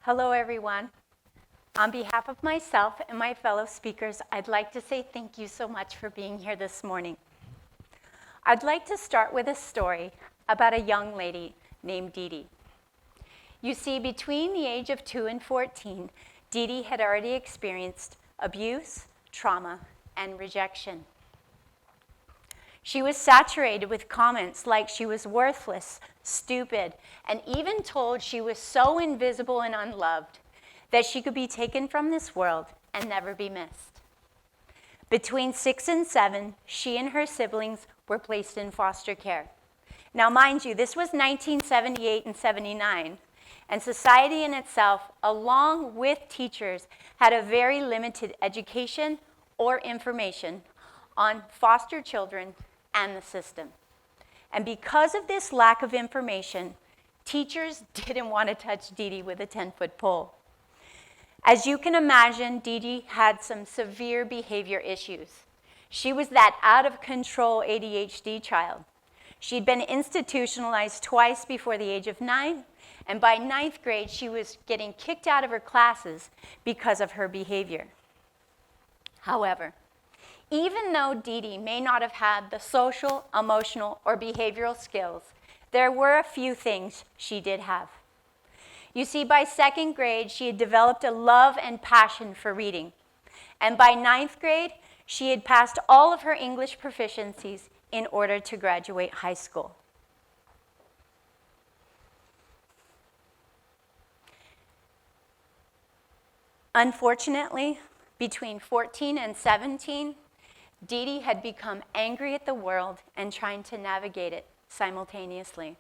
Hello, everyone. On behalf of myself and my fellow speakers, I'd like to say thank you so much for being here this morning. I'd like to start with a story about a young lady named Dee Dee. You see, between the age of 2 and 14, Dee Dee had already experienced abuse, trauma, and rejection. She was saturated with comments like she was worthless, stupid, and even told she was so invisible and unloved that she could be taken from this world and never be missed. Between 6 and 7, she and her siblings were placed in foster care. Now, mind you, this was 1978 and 79, and society in itself, along with teachers, had a very limited education or information on foster children and the system. And because of this lack of information, teachers didn't want to touch Dee Dee with a 10-foot pole. As you can imagine, Dee Dee had some severe behavior issues. She was that out-of-control ADHD child. She'd been institutionalized twice before the age of 9, and by 9th grade, she was getting kicked out of her classes because of her behavior. However, even though Dee Dee may not have had the social, emotional, or behavioral skills, there were a few things she did have. You see, by 2nd grade, she had developed a love and passion for reading. And by 9th grade, she had passed all of her English proficiencies in order to graduate high school. Unfortunately, between 14 and 17, Dee Dee had become angry at the world and trying to navigate it simultaneously.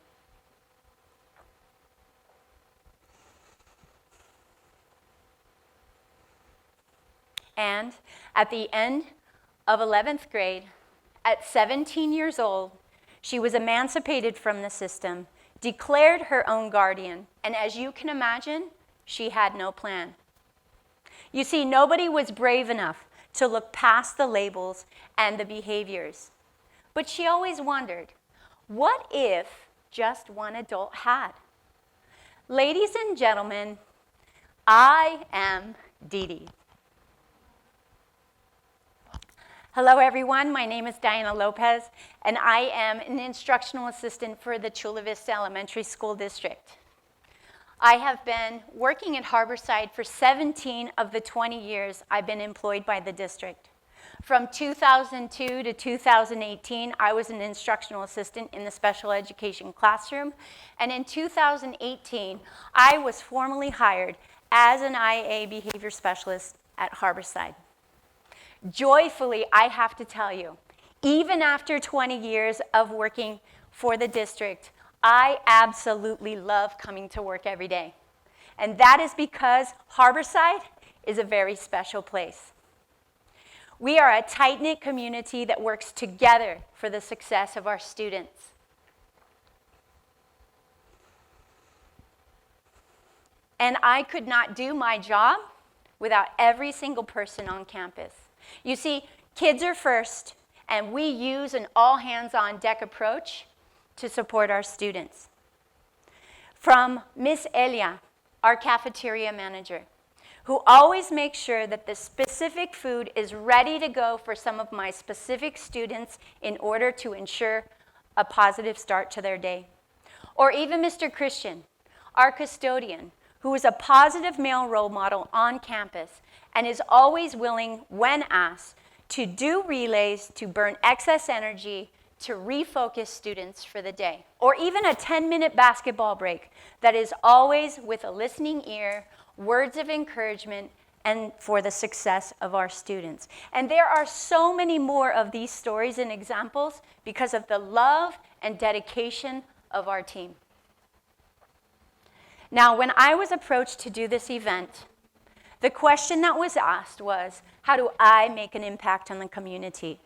And at the end of 11th grade, at 17 years old, she was emancipated from the system, declared her own guardian, and as you can imagine, she had no plan. You see, nobody was brave enough to look past the labels and the behaviors. But she always wondered, what if just one adult had? Ladies and gentlemen, I am Dee Dee. Hello, everyone. My name is Dianna Lopez, and I am an instructional assistant for the Chula Vista Elementary School District. I have been working at Harborside for 17 of the 20 years I've been employed by the district. From 2002 to 2018, I was an instructional assistant in the special education classroom, and in 2018, I was formally hired as an IA behavior specialist at Harborside. Joyfully, I have to tell you, even after 20 years of working for the district, I absolutely love coming to work every day. And that is because Harborside is a very special place. We are a tight-knit community that works together for the success of our students. And I could not do my job without every single person on campus. You see, kids are first, and we use an all-hands-on-deck approach to support our students. From Miss Elia, our cafeteria manager, who always makes sure that the specific food is ready to go for some of my specific students in order to ensure a positive start to their day. Or even Mr. Christian, our custodian, who is a positive male role model on campus and is always willing, when asked, to do relays to burn excess energy to refocus students for the day. Or even a 10-minute basketball break that is always with a listening ear, words of encouragement, and for the success of our students. And there are so many more of these stories and examples because of the love and dedication of our team. Now, when I was approached to do this event, the question that was asked was, how do I make an impact on the community?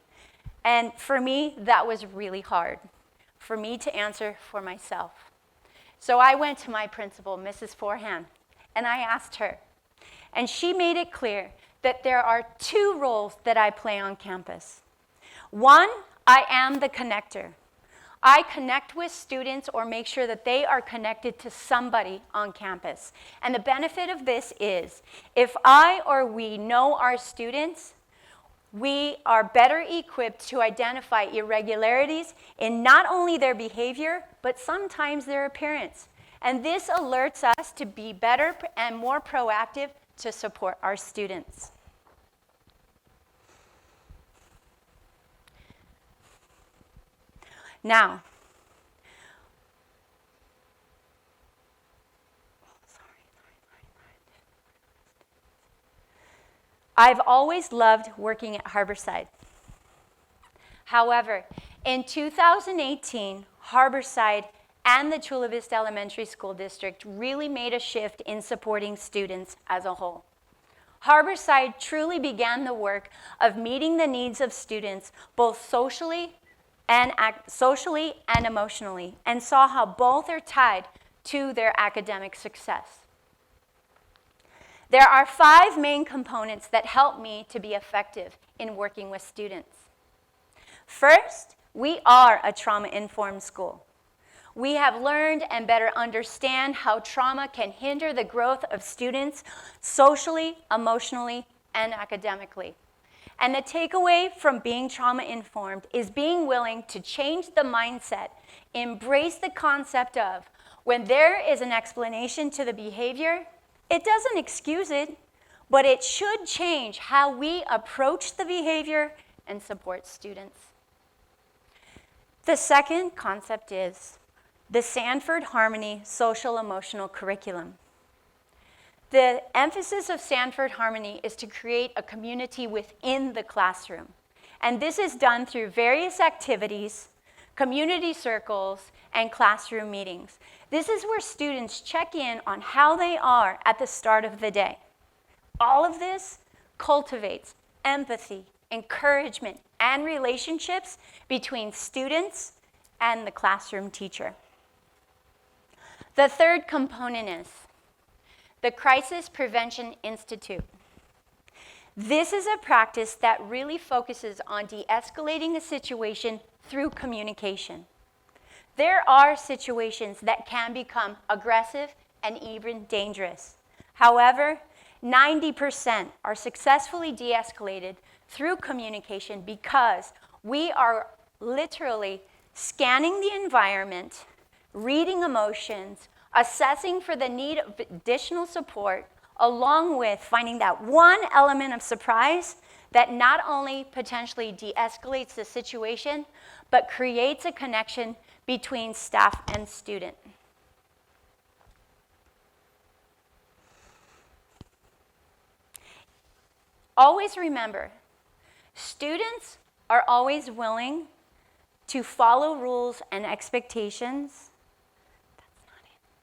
And for me, that was really hard for me to answer for myself. So I went to my principal, Mrs. Forehand, and I asked her. And she made it clear that there are 2 roles that I play on campus. One, I am the connector. I connect with students or make sure that they are connected to somebody on campus. And the benefit of this is, if I or we know our students, we are better equipped to identify irregularities in not only their behavior, but sometimes their appearance. And this alerts us to be better and more proactive to support our students. Now, I've always loved working at Harborside. However, in 2018, Harborside and the Chula Vista Elementary School District really made a shift in supporting students as a whole. Harborside truly began the work of meeting the needs of students both socially and emotionally, and saw how both are tied to their academic success. There are 5 main components that help me to be effective in working with students. First, we are a trauma-informed school. We have learned and better understand how trauma can hinder the growth of students socially, emotionally, and academically. And the takeaway from being trauma-informed is being willing to change the mindset, embrace the concept of when there is an explanation to the behavior, it doesn't excuse it, but it should change how we approach the behavior and support students. The second concept is the Sanford Harmony Social-Emotional Curriculum. The emphasis of Sanford Harmony is to create a community within the classroom. And this is done through various activities, community circles, and classroom meetings. This is where students check in on how they are at the start of the day. All of this cultivates empathy, encouragement, and relationships between students and the classroom teacher. The third component is the Crisis Prevention Institute. This is a practice that really focuses on de-escalating a situation through communication. There are situations that can become aggressive and even dangerous. However, 90% are successfully de-escalated through communication because we are literally scanning the environment, reading emotions, assessing for the need of additional support, along with finding that one element of surprise that not only potentially de-escalates the situation, but creates a connection between staff and student. Always remember, students are always willing to follow rules and expectations.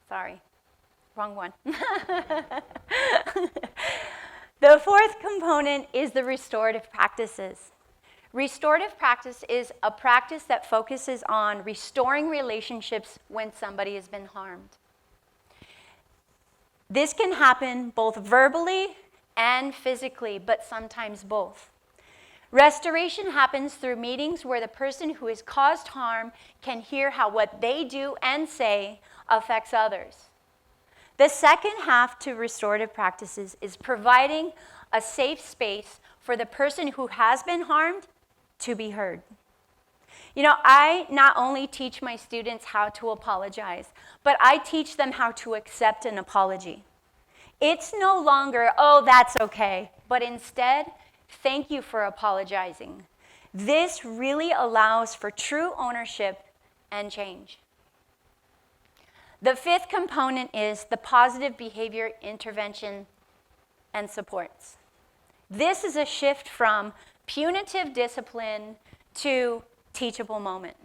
Sorry, wrong one. The fourth component is the restorative practices. Restorative practice is a practice that focuses on restoring relationships when somebody has been harmed. This can happen both verbally and physically, but sometimes both. Restoration happens through meetings where the person who has caused harm can hear how what they do and say affects others. The second half to restorative practices is providing a safe space for the person who has been harmed to be heard. You know, I not only teach my students how to apologize, but I teach them how to accept an apology. It's no longer, oh, that's okay, but instead, thank you for apologizing. This really allows for true ownership and change. The fifth component is the positive behavior intervention and supports. This is a shift from punitive discipline to teachable moment.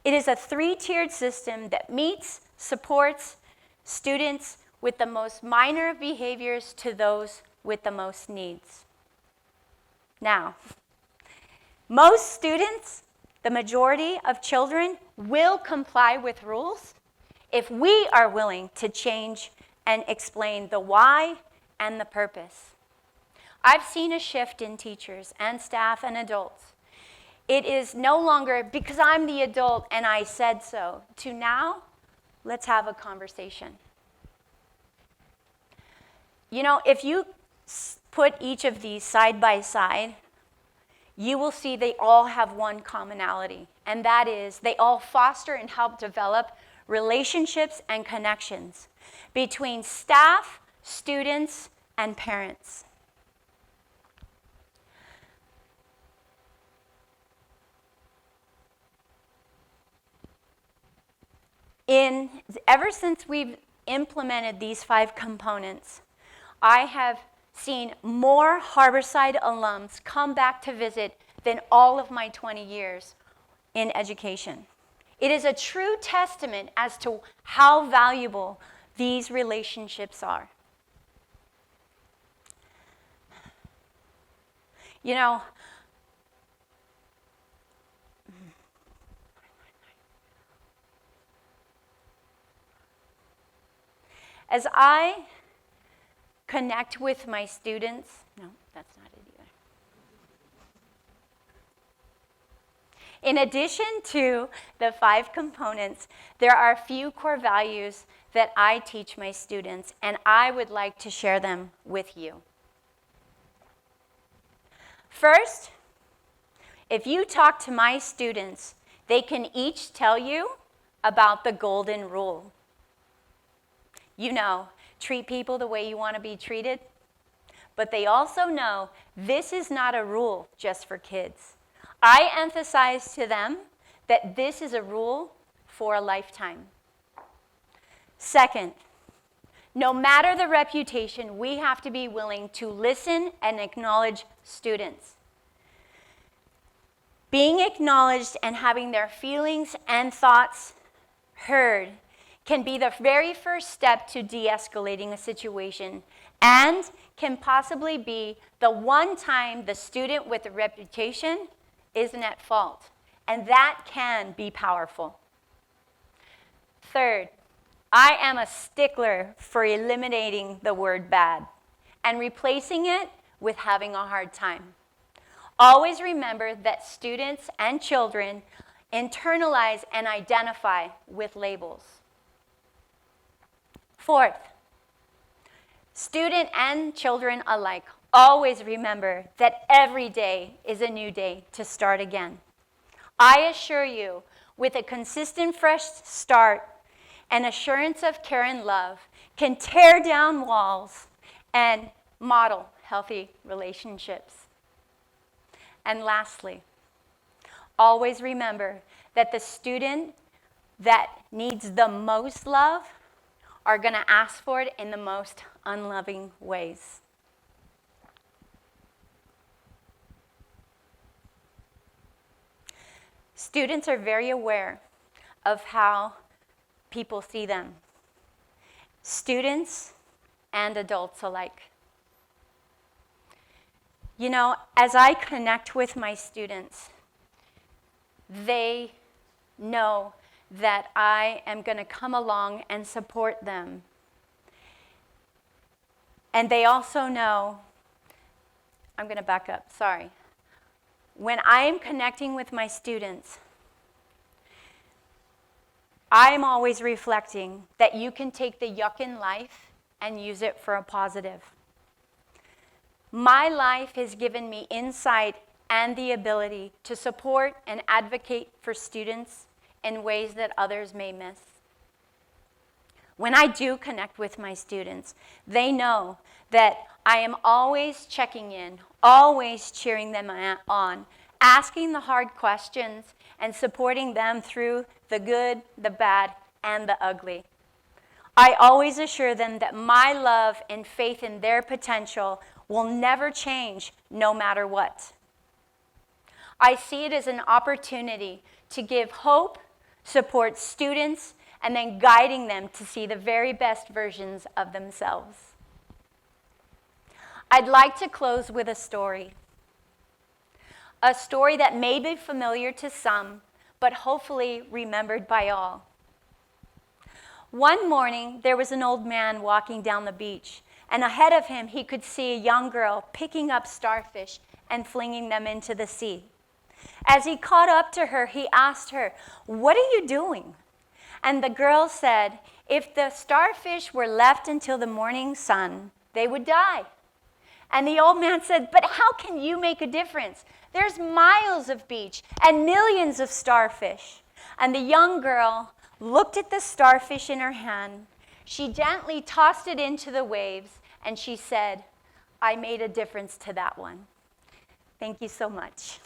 It is a 3-tiered system that meets, supports students with the most minor of behaviors to those with the most needs. Now, most students, the majority of children, will comply with rules if we are willing to change and explain the why and the purpose. I've seen a shift in teachers and staff and adults It is no longer because I'm the adult and I said so, to now, let's have a conversation. You know, if you put each of these side by side, you will see they all have one commonality, and that is they all foster and help develop relationships and connections between staff, students, and parents. Ever since we've implemented these 5 components, I have seen more Harborside alums come back to visit than all of my 20 years in education. It is a true testament as to how valuable these relationships are. You know, as I connect with my students, no, that's not it either. In addition to the 5 components, there are a few core values that I teach my students, and I would like to share them with you. First, if you talk to my students, they can each tell you about the golden rule. You know, treat people the way you want to be treated. But they also know this is not a rule just for kids. I emphasize to them that this is a rule for a lifetime. Second, no matter the reputation, we have to be willing to listen and acknowledge students. Being acknowledged and having their feelings and thoughts heard can be the very first step to de-escalating a situation and can possibly be the one time the student with a reputation isn't at fault. And that can be powerful. Third, I am a stickler for eliminating the word bad and replacing it with having a hard time. Always remember that students and children internalize and identify with labels. Fourth, student and children alike, always remember that every day is a new day to start again. I assure you, with a consistent fresh start, an assurance of care and love can tear down walls and model healthy relationships. And lastly, always remember that the student that needs the most love are going to ask for it in the most unloving ways. Students are very aware of how people see them, students and adults alike. You know, as I connect with my students, they know that I am going to come along and support them. And they also know, I'm going to back up, sorry. When I am connecting with my students, I'm always reflecting that you can take the yuck in life and use it for a positive. My life has given me insight and the ability to support and advocate for students in ways that others may miss. When I do connect with my students, they know that I am always checking in, always cheering them on, asking the hard questions, and supporting them through the good, the bad, and the ugly. I always assure them that my love and faith in their potential will never change no matter what. I see it as an opportunity to give hope, support students, and then guiding them to see the very best versions of themselves. I'd like to close with a story that may be familiar to some, but hopefully remembered by all. One morning, there was an old man walking down the beach, and ahead of him, he could see a young girl picking up starfish and flinging them into the sea. As he caught up to her, he asked her, "What are you doing?" And the girl said, "If the starfish were left until the morning sun, they would die." And the old man said, "But how can you make a difference? There's miles of beach and millions of starfish." And the young girl looked at the starfish in her hand. She gently tossed it into the waves, and she said, "I made a difference to that one." Thank you so much.